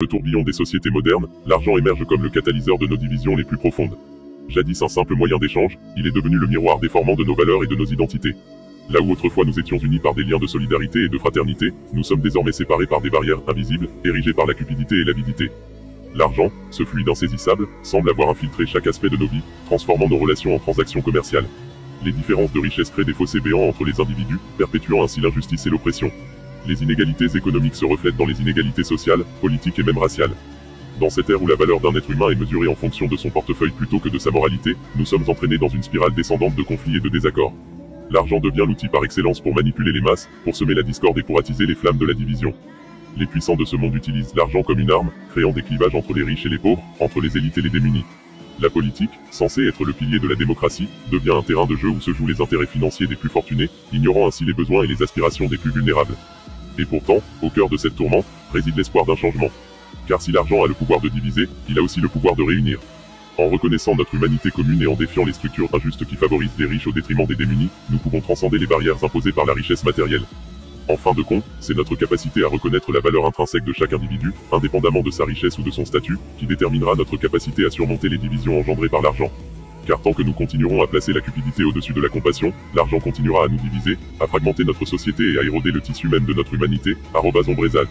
Le tourbillon des sociétés modernes, l'argent émerge comme le catalyseur de nos divisions les plus profondes. Jadis un simple moyen d'échange, il est devenu le miroir déformant de nos valeurs et de nos identités. Là où autrefois nous étions unis par des liens de solidarité et de fraternité, nous sommes désormais séparés par des barrières invisibles, érigées par la cupidité et l'avidité. L'argent, ce fluide insaisissable, semble avoir infiltré chaque aspect de nos vies, transformant nos relations en transactions commerciales. Les différences de richesse créent des fossés béants entre les individus, perpétuant ainsi l'injustice et l'oppression. Les inégalités économiques se reflètent dans les inégalités sociales, politiques et même raciales. Dans cette ère où la valeur d'un être humain est mesurée en fonction de son portefeuille plutôt que de sa moralité, nous sommes entraînés dans une spirale descendante de conflits et de désaccords. L'argent devient l'outil par excellence pour manipuler les masses, pour semer la discorde et pour attiser les flammes de la division. Les puissants de ce monde utilisent l'argent comme une arme, créant des clivages entre les riches et les pauvres, entre les élites et les démunis. La politique, censée être le pilier de la démocratie, devient un terrain de jeu où se jouent les intérêts financiers des plus fortunés, ignorant ainsi les besoins et les aspirations des plus vulnérables. Et pourtant, au cœur de cette tourmente, réside l'espoir d'un changement. Car si l'argent a le pouvoir de diviser, il a aussi le pouvoir de réunir. En reconnaissant notre humanité commune et en défiant les structures injustes qui favorisent les riches au détriment des démunis, nous pouvons transcender les barrières imposées par la richesse matérielle. En fin de compte, c'est notre capacité à reconnaître la valeur intrinsèque de chaque individu, indépendamment de sa richesse ou de son statut, qui déterminera notre capacité à surmonter les divisions engendrées par l'argent. Car tant que nous continuerons à placer la cupidité au-dessus de la compassion, l'argent continuera à nous diviser, à fragmenter notre société et à éroder le tissu même de notre humanité, @ombrezal.